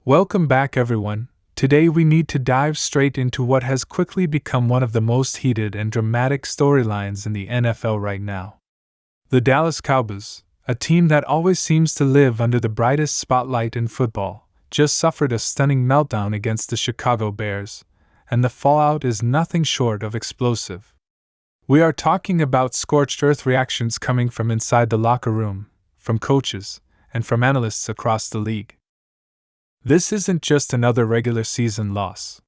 Welcome back, everyone. Today we need to dive straight into what has quickly become one of the most heated and dramatic storylines in the NFL right now. The Dallas Cowboys, a team that always seems to live under the brightest spotlight in football, just suffered a stunning meltdown against the Chicago Bears, and the fallout is nothing short of explosive. We are talking about scorched earth reactions coming from inside the locker room, from coaches, and from analysts across the league. This isn't just another regular season loss.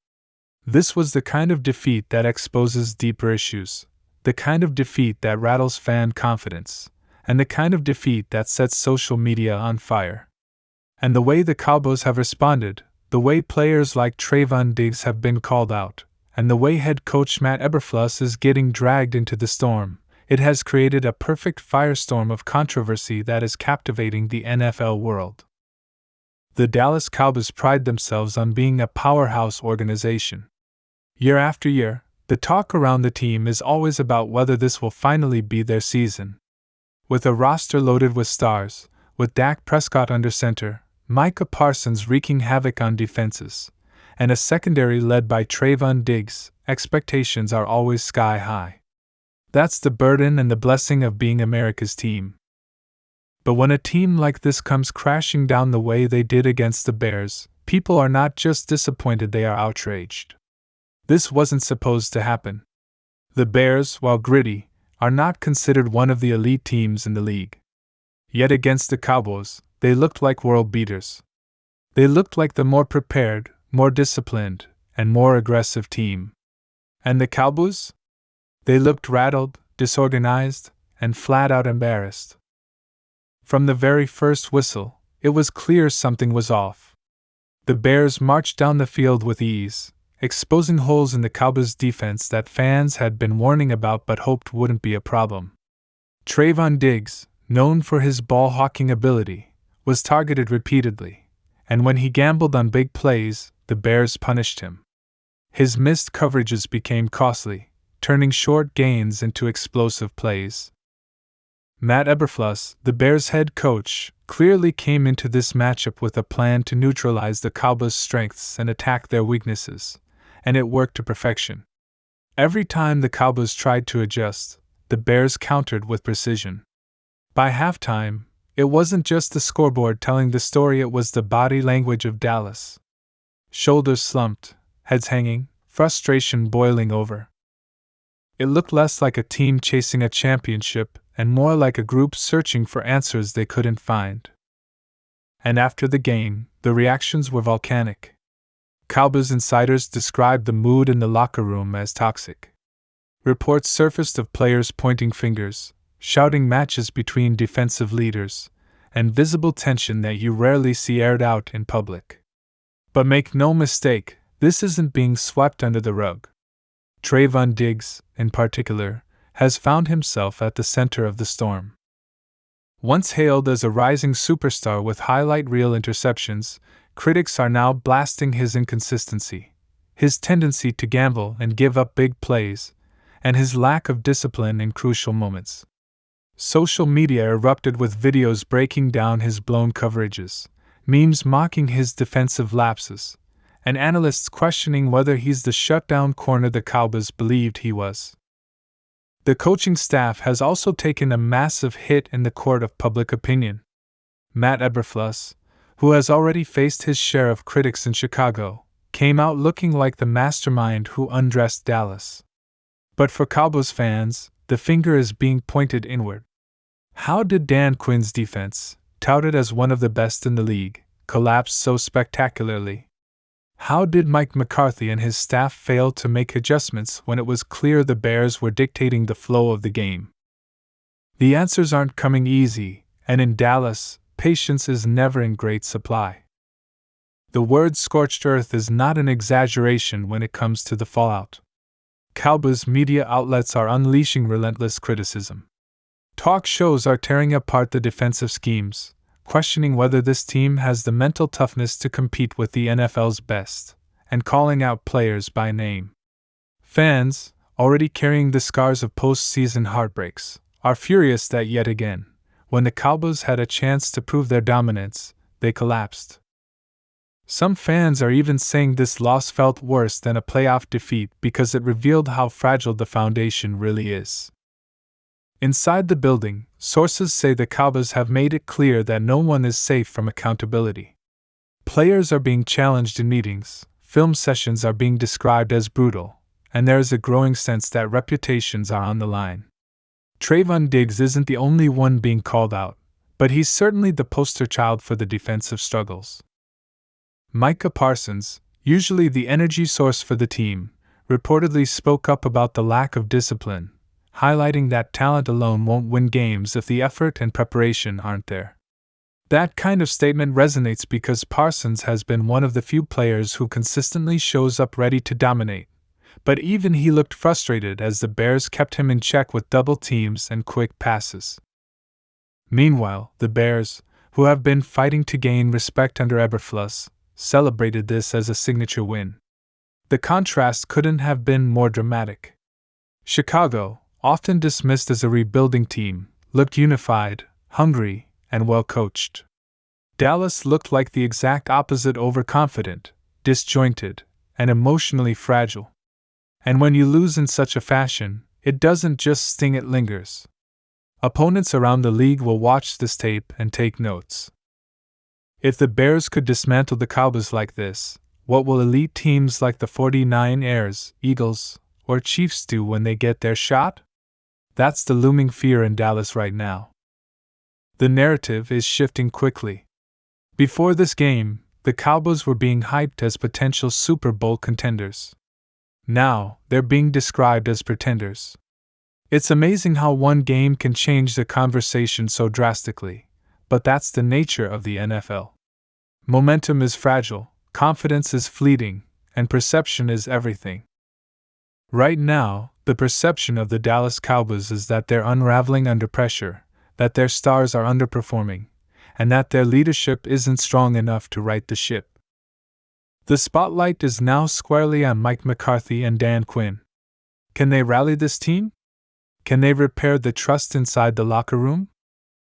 This was the kind of defeat that exposes deeper issues, the kind of defeat that rattles fan confidence, and the kind of defeat that sets social media on fire. And the way the Cowboys have responded, the way players like Trevon Diggs have been called out, and the way head coach Matt Eberflus is getting dragged into the storm, it has created a perfect firestorm of controversy that is captivating the NFL world. The Dallas Cowboys pride themselves on being a powerhouse organization. Year after year, the talk around the team is always about whether this will finally be their season. With a roster loaded with stars, with Dak Prescott under center, Micah Parsons wreaking havoc on defenses, and a secondary led by Trevon Diggs, expectations are always sky high. That's the burden and the blessing of being America's team. But when a team like this comes crashing down the way they did against the Bears, people are not just disappointed, they are outraged. This wasn't supposed to happen. The Bears, while gritty, are not considered one of the elite teams in the league. Yet against the Cowboys, they looked like world beaters. They looked like the more prepared, more disciplined, and more aggressive team. And the Cowboys? They looked rattled, disorganized, and flat out embarrassed. From the very first whistle, it was clear something was off. The Bears marched down the field with ease, exposing holes in the Cowboys' defense that fans had been warning about but hoped wouldn't be a problem. Trevon Diggs, known for his ball-hawking ability, was targeted repeatedly, and when he gambled on big plays, the Bears punished him. His missed coverages became costly, turning short gains into explosive plays. Matt Eberflus, the Bears' head coach, clearly came into this matchup with a plan to neutralize the Cowboys' strengths and attack their weaknesses, and it worked to perfection. Every time the Cowboys tried to adjust, the Bears countered with precision. By halftime, it wasn't just the scoreboard telling the story, it was the body language of Dallas. Shoulders slumped, heads hanging, frustration boiling over. It looked less like a team chasing a championship and more like a group searching for answers they couldn't find. And after the game, the reactions were volcanic. Cowboys insiders described the mood in the locker room as toxic. Reports surfaced of players pointing fingers, shouting matches between defensive leaders, and visible tension that you rarely see aired out in public. But make no mistake, this isn't being swept under the rug. Trevon Diggs, in particular, has found himself at the center of the storm. Once hailed as a rising superstar with highlight reel interceptions, critics are now blasting his inconsistency, his tendency to gamble and give up big plays, and his lack of discipline in crucial moments. Social media erupted with videos breaking down his blown coverages, memes mocking his defensive lapses, and analysts questioning whether he's the shutdown corner the Cowboys believed he was. The coaching staff has also taken a massive hit in the court of public opinion. Matt Eberflus, who has already faced his share of critics in Chicago, came out looking like the mastermind who undressed Dallas. But for Cowboys fans, the finger is being pointed inward. How did Dan Quinn's defense, touted as one of the best in the league, collapse so spectacularly? How did Mike McCarthy and his staff fail to make adjustments when it was clear the Bears were dictating the flow of the game? The answers aren't coming easy, and in Dallas, patience is never in great supply. The word scorched earth is not an exaggeration when it comes to the fallout. Cowboys media outlets are unleashing relentless criticism. Talk shows are tearing apart the defensive schemes, questioning whether this team has the mental toughness to compete with the NFL's best, and calling out players by name. Fans, already carrying the scars of postseason heartbreaks, are furious that yet again, when the Cowboys had a chance to prove their dominance, they collapsed. Some fans are even saying this loss felt worse than a playoff defeat because it revealed how fragile the foundation really is. Inside the building, sources say the Cowboys have made it clear that no one is safe from accountability. Players are being challenged in meetings, film sessions are being described as brutal, and there is a growing sense that reputations are on the line. Trevon Diggs isn't the only one being called out, but he's certainly the poster child for the defensive struggles. Micah Parsons, usually the energy source for the team, reportedly spoke up about the lack of discipline, highlighting that talent alone won't win games if the effort and preparation aren't there. That kind of statement resonates because Parsons has been one of the few players who consistently shows up ready to dominate, but even he looked frustrated as the Bears kept him in check with double teams and quick passes. Meanwhile, the Bears, who have been fighting to gain respect under Eberflus, celebrated this as a signature win. The contrast couldn't have been more dramatic. Chicago, often dismissed as a rebuilding team, looked unified, hungry, and well coached. Dallas looked like the exact opposite, overconfident, disjointed, and emotionally fragile. And when you lose in such a fashion, it doesn't just sting, it lingers. Opponents around the league will watch this tape and take notes. If the Bears could dismantle the Cowboys like this, what will elite teams like the 49ers, Eagles, or Chiefs do when they get their shot? That's the looming fear in Dallas right now. The narrative is shifting quickly. Before this game, the Cowboys were being hyped as potential Super Bowl contenders. Now, they're being described as pretenders. It's amazing how one game can change the conversation so drastically, but that's the nature of the NFL. Momentum is fragile, confidence is fleeting, and perception is everything. Right now, the perception of the Dallas Cowboys is that they're unraveling under pressure, that their stars are underperforming, and that their leadership isn't strong enough to right the ship. The spotlight is now squarely on Mike McCarthy and Dan Quinn. Can they rally this team? Can they repair the trust inside the locker room?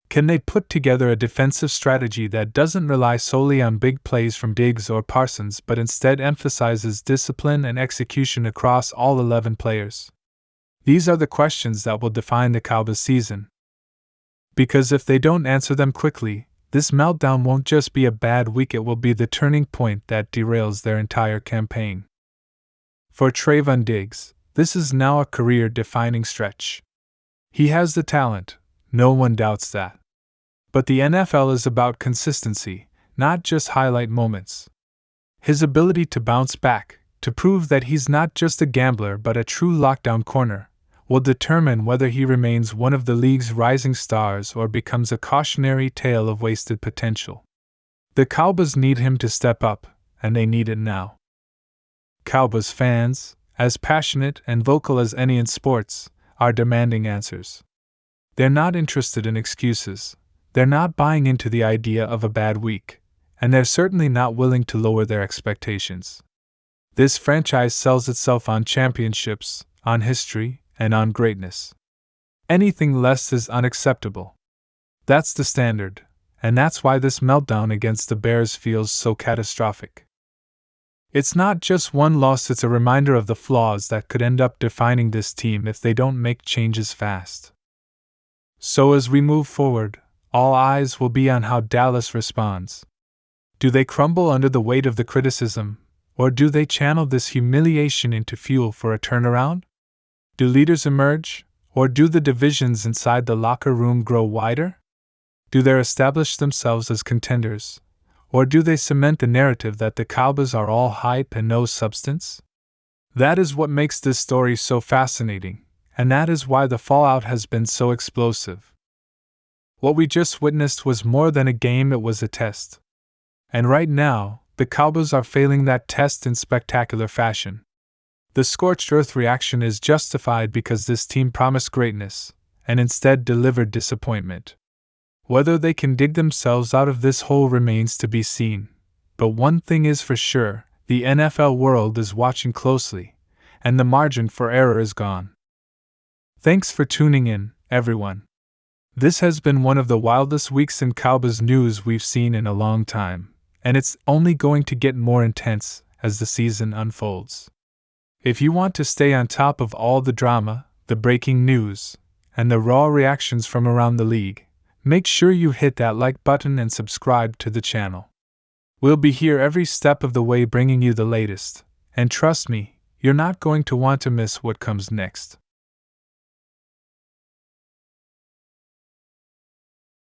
Can they put together a defensive strategy that doesn't rely solely on big plays from Diggs or Parsons but instead emphasizes discipline and execution across all 11 players? These are the questions that will define the Cowboys season. Because if they don't answer them quickly, this meltdown won't just be a bad week, it will be the turning point that derails their entire campaign. For Trevon Diggs, this is now a career-defining stretch. He has the talent, no one doubts that. But the NFL is about consistency, not just highlight moments. His ability to bounce back, to prove that he's not just a gambler but a true lockdown corner, will determine whether he remains one of the league's rising stars or becomes a cautionary tale of wasted potential. The Cowboys need him to step up, and they need it now. Cowboys fans, as passionate and vocal as any in sports, are demanding answers. They're not interested in excuses, they're not buying into the idea of a bad week, and they're certainly not willing to lower their expectations. This franchise sells itself on championships, on history, and on greatness. Anything less is unacceptable. That's the standard, and that's why this meltdown against the Bears feels so catastrophic. It's not just one loss, it's a reminder of the flaws that could end up defining this team if they don't make changes fast. So as we move forward, all eyes will be on how Dallas responds. Do they crumble under the weight of the criticism, or do they channel this humiliation into fuel for a turnaround? Do leaders emerge, or do the divisions inside the locker room grow wider? Do they establish themselves as contenders, or do they cement the narrative that the Cowboys are all hype and no substance? That is what makes this story so fascinating, and that is why the fallout has been so explosive. What we just witnessed was more than a game, it was a test. And right now, the Cowboys are failing that test in spectacular fashion. The scorched earth reaction is justified because this team promised greatness, and instead delivered disappointment. Whether they can dig themselves out of this hole remains to be seen, but one thing is for sure, the NFL world is watching closely, and the margin for error is gone. Thanks for tuning in, everyone. This has been one of the wildest weeks in Cowboys news we've seen in a long time, and it's only going to get more intense as the season unfolds. If you want to stay on top of all the drama, the breaking news, and the raw reactions from around the league, make sure you hit that like button and subscribe to the channel. We'll be here every step of the way bringing you the latest, and trust me, you're not going to want to miss what comes next.